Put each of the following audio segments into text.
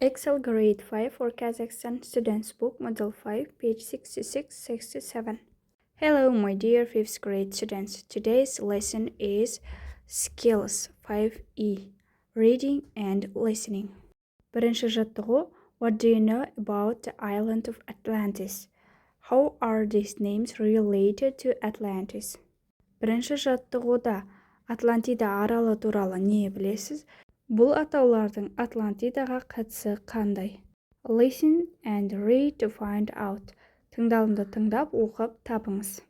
Excel Grade 5 for Kazakhstan Students Book Model 5, page 66-67. Hello, my dear 5th grade students. Today's lesson is Skills 5E, Reading and Listening. Бірінші жаттығу, what do you know about the island of Atlantis? How are these names related to Atlantis? Бірінші жаттығуда Атлантида аралы туралы не білесіз? Бұл атаулардың Атлантидаға қатысы қандай? Listen and read to find out. Тыңдалымды тыңдап, оқып табыңыз.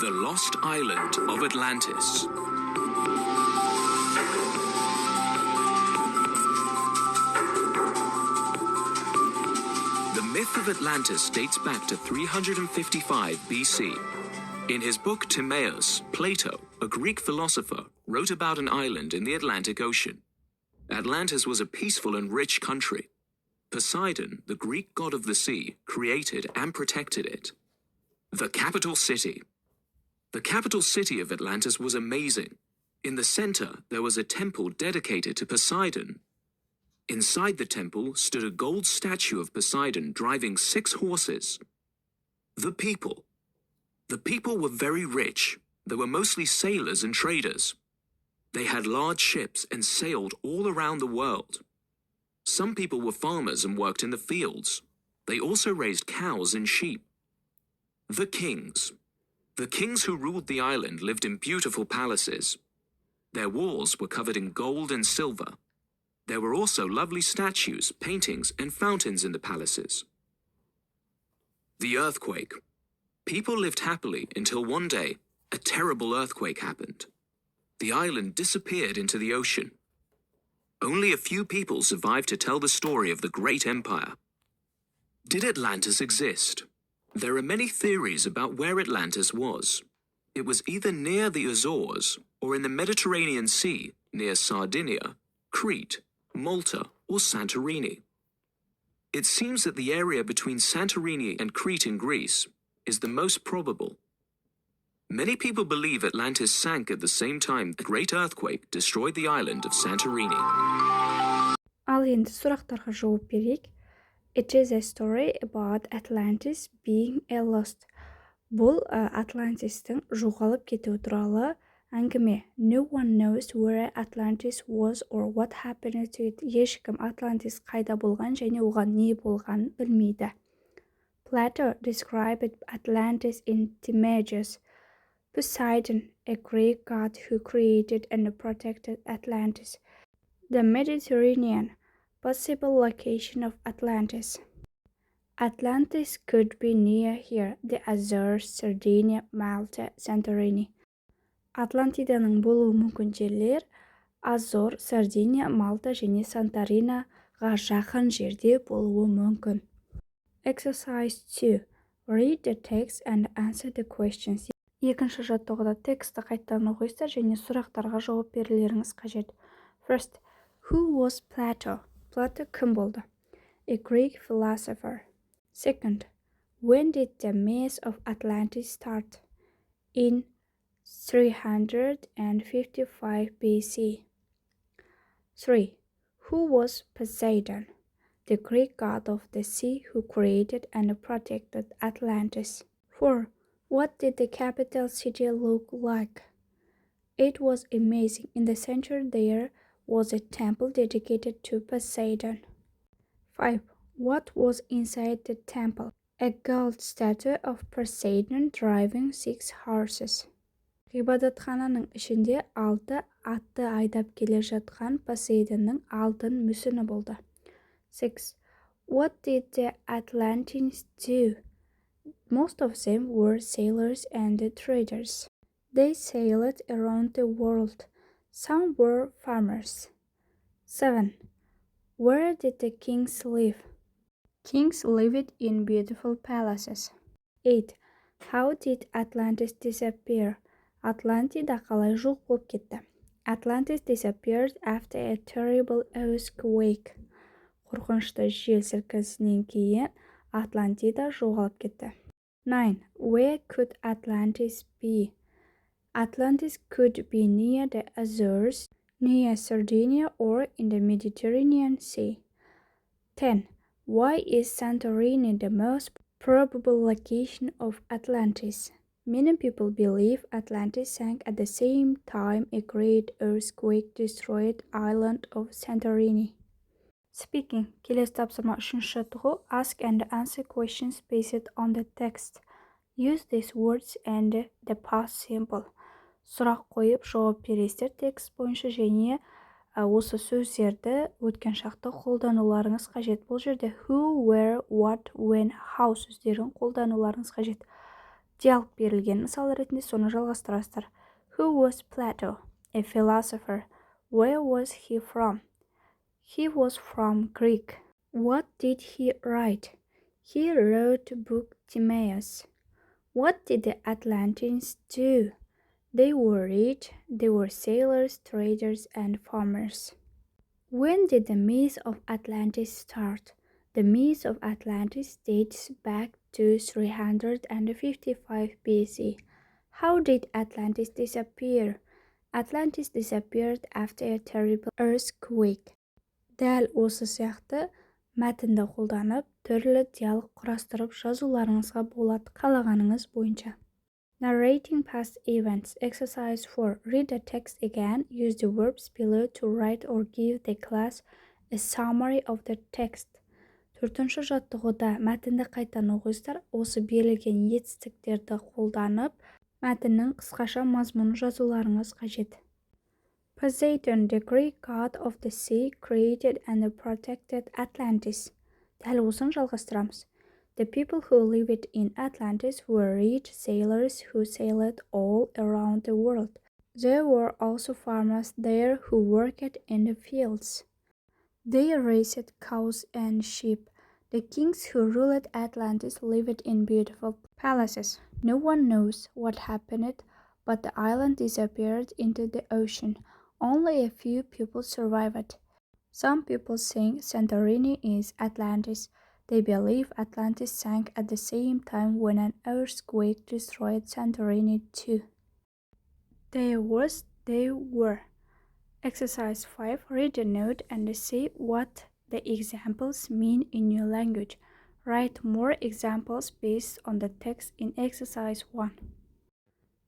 The Lost Island of Atlantis. The myth of Atlantis dates back to 355 BC. In his book Timaeus, Plato, a Greek philosopher, wrote about an island in the Atlantic Ocean. Atlantis was a peaceful and rich country. Poseidon, the Greek god of the sea, created and protected it. The capital city. The capital city of Atlantis was amazing. In the center, there was a temple dedicated to Poseidon. Inside the temple stood a gold statue of Poseidon driving 6 horses. The people. The people were very rich. They were mostly sailors and traders. They had large ships and sailed all around the world. Some people were farmers and worked in the fields. They also raised cows and sheep. The kings. The kings who ruled the island lived in beautiful palaces. Their walls were covered in gold and silver. There were also lovely statues, paintings, and fountains in the palaces. The earthquake. People lived happily until one day, a terrible earthquake happened. The island disappeared into the ocean. Only a few people survived to tell the story of the great empire. Did Atlantis exist? There are many theories about where Atlantis was. It was either near the Azores or in the Mediterranean Sea near Sardinia, Crete, Malta, or Santorini. It seems that the area between Santorini and Crete in Greece is the most probable. Many people believe Atlantis sank at the same time the great earthquake destroyed the island of Santorini. Ал енді сұрақтарға жауап берейік. It is a story about Atlantis being a lost. Бұл Атлантистің жоғалып кетуі туралы әңгіме. No one knows where Atlantis was or what happened to it. Ешкім Атлантис қайда болған және оған не болғанын білмейді. Plato described Atlantis in Timaeus. Poseidon, a Greek god who created and protected Atlantis. The Mediterranean, possible location of Atlantis. Atlantis could be near here, the Azores, Sardinia, Malta, Santorini. Атлантиданың болуы мүмкін жерлер Азор, Сардиния, Малта және Санторинаға жақын жерде болуы мүмкін. Exercise 2. Read the text and answer the questions. Екінші жаттығуда тексті қайттан оқисыздар және сұрақтарға жауап берулеріңіз қажет. First, who was Plato? Plato кім болды? A Greek philosopher. Second, when did the myth of Atlantis start? In 355 BC. 3. Who was Poseidon? The Greek god of the sea who created and protected Atlantis. 4. What did the capital city look like? It was amazing. In the center there was a temple dedicated to Poseidon. 5. What was inside the temple? A gold statue of Poseidon driving 6 horses. Ғибадатхананың ішінде 6 атты айдап келе жатқан Посейдонның алтын мүсіні болды. 6. What did the Atlanteans do? Most of them were sailors and traders. They sailed around the world. Some were farmers. 7. Where did the kings live? Kings lived in beautiful palaces. 8. How did Atlantis disappear? Atlantida қалай жоқ болып кетті? Atlantis disappeared after a terrible earthquake. Қорқынышты жел сілкінісінен кейін Атлантида жоғалып кетті. 9. Where could Atlantis be? Atlantis could be near the Azores, near Sardinia or in the Mediterranean Sea. 10. Why is Santorini the most probable location of Atlantis? Many people believe Atlantis sank at the same time a great earthquake destroyed island of Santorini. Speaking. Келесі тапсырма 3-ші жаттығу. Ask and answer questions based on the text. Use these words and the past simple. Сұрақ қойып жауап бересіздер текст бойынша және осы сөздерді өткен шақты қолдануларыңыз қажет. Бұл жерде who, where, what, when, how сөздерін қолдануларыңыз қажет. Диалог берілген мысал ретінде соны жалғастырасыздар. Who was Plato? A philosopher. Where was he from? He was from Greek. What did he write? He wrote the book Timaeus. What did the Atlanteans do? They were rich. They were sailors, traders, and farmers. When did the myth of Atlantis start? The myth of Atlantis dates back to 355 BC. How did Atlantis disappear? Atlantis disappeared after a terrible earthquake. Дәл осы сияқты мәтінді қолданып, түрлі диалог құрастырып жазуларыңызға болады қалағаныңыз бойынша. Narrating past events. Exercise 4. Read the text again. Use the verbs below to write or give the class a summary of the text. 4-ші жаттығуда мәтінді қайтан оқыңыздар. Осы берілген етістіктерді қолданып, мәтіннің қысқаша мазмұнын жазуларыңыз қажет. Poseidon, the Greek god of the sea, created and protected Atlantis. Дәл осыны жалғастырамыз. The people who lived in Atlantis were rich sailors who sailed all around the world. There were also farmers there who worked in the fields. They raised cows and sheep. The kings who ruled Atlantis lived in beautiful palaces. No one knows what happened, but the island disappeared into the ocean. Only a few people survived. Some people think Santorini is Atlantis. They believe Atlantis sank at the same time when an earthquake destroyed Santorini too. They were. Exercise 5. Read the note and see what the examples mean in your language. Write more examples based on the text in exercise 1.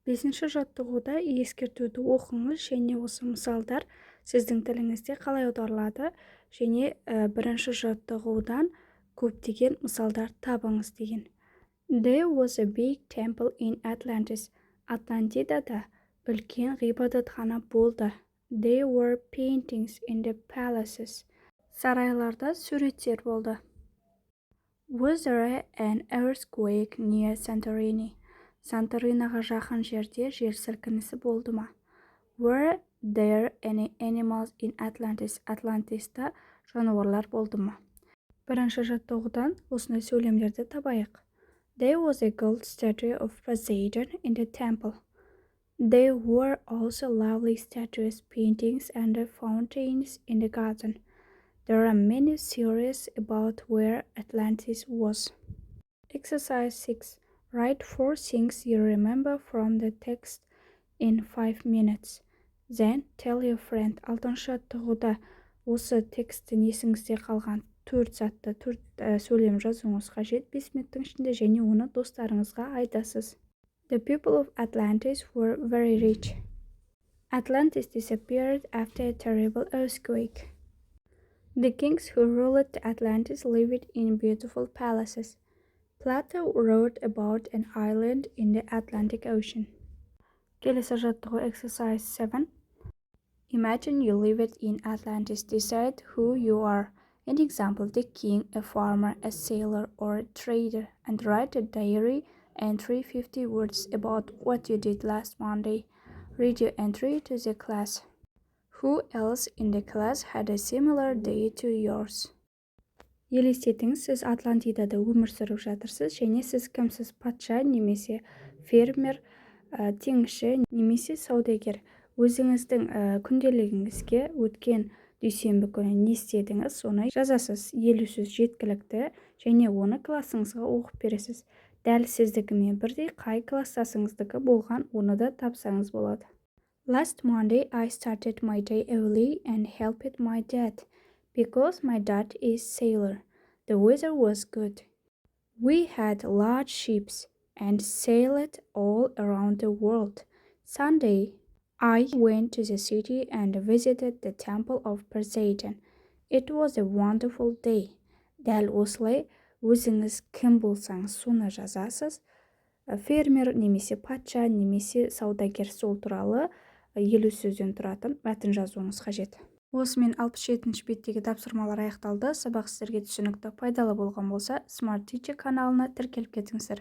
5-ші жаттығуда ескертуді оқыңыз және осы мысалдар сіздің тіліңізде қалай аударылады және бірінші жаттығудан көптеген мысалдар табыңыз деген. There was a big temple in Atlantis. Атлантидада үлкен ғибадатхана болды. There were paintings in the palaces. Сарайларда суреттер болды. Was there an earthquake near Santorini? Санторинаға жақын жерде жер сілкінісі болды ма? Were there any animals in Atlantis? Атлантиста жануарлар болды ма? Бірінші жаттығудан осындай сөйлемдерді табайық. There was a gold statue of Poseidon in the temple. There were also lovely statues, paintings, and fountains in the garden. There are many theories about where Atlantis was. Exercise 6. Write 4 things you remember from the text in 5 minutes. Then tell your friend. 6-шы жаттығуда осы тексттің есіңізде қалған 4 затты 4 сөйлем жазуыңыз қажет 5 минуттың ішінде және оны достарыңызға айтасыз. The people of Atlantis were very rich. Atlantis disappeared after a terrible earthquake. The kings who ruled Atlantis lived in beautiful palaces. Plato wrote about an island in the Atlantic Ocean. Келесі жаттығу exercise 7. Imagine you lived in Atlantis. Decide who you are. An example, the king, a farmer, a sailor, or a trader, and write a diary entry 50 words about what you did last Monday. Read your entry to the class. Who else in the class had a similar day to yours? Елестетіңіз, сіз Атлантидада өмір сүріп жатырсыз және сіз кімсіз? Патша немесе фермер, теңізші немесе саудагер. Өзіңіздің күнделігіңізге өткен дүйсенбі күні не істедіңіз, соны жазасыз. 50 сөз жеткілікті және оны классыңызға оқып бересіз. Дәл сіздікімен бірдей қай класстасыңыздікі болған, оны да тапсаңыз болады. Last Monday, I started my day early and helped my dad because my dad is sailor. The weather was good. We had large ships and sailed all around the world. Sunday, I went to the city and visited the temple of Poseidon. It was a wonderful day. Дәл осылай өзіңіз кім болсаңыз соны жазасыз. Фермер немесе патша немесе саудагер сол туралы 50 сөзден тұратын мәтін жазуыңыз қажет. Осымен 67-ші беттегі тапсырмалар аяқталды. Сабақ сіздерге түсінікті, пайдалы болған болса, Smart Teacher каналына тіркеліп кетіңіздер.